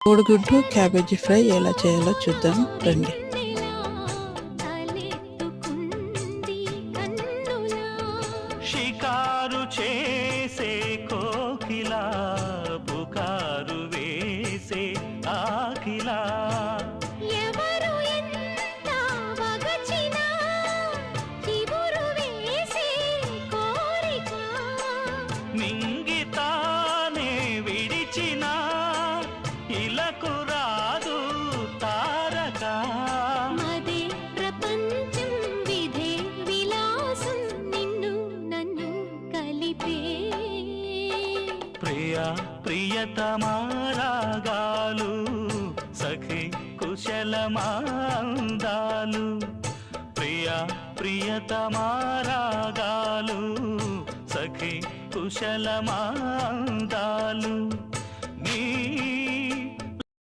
కోడిగుడ్డు cabbage fry ఎలా చేయాలో చూద్దాం రండి. షికారు చేసే కోకిలా పుకారు వేసే ఆకిలా మింగితానే విడిచిన ఇలకు రాదు తారక మదే ప్రపంచం విధే విలాసం నిన్ను నన్ను కలిపే ప్రియా ప్రియతమారాగాలు సఖి కుశలమాందాలు ప్రియా ప్రియతమారాగాలు సఖి కుశలమాందాలు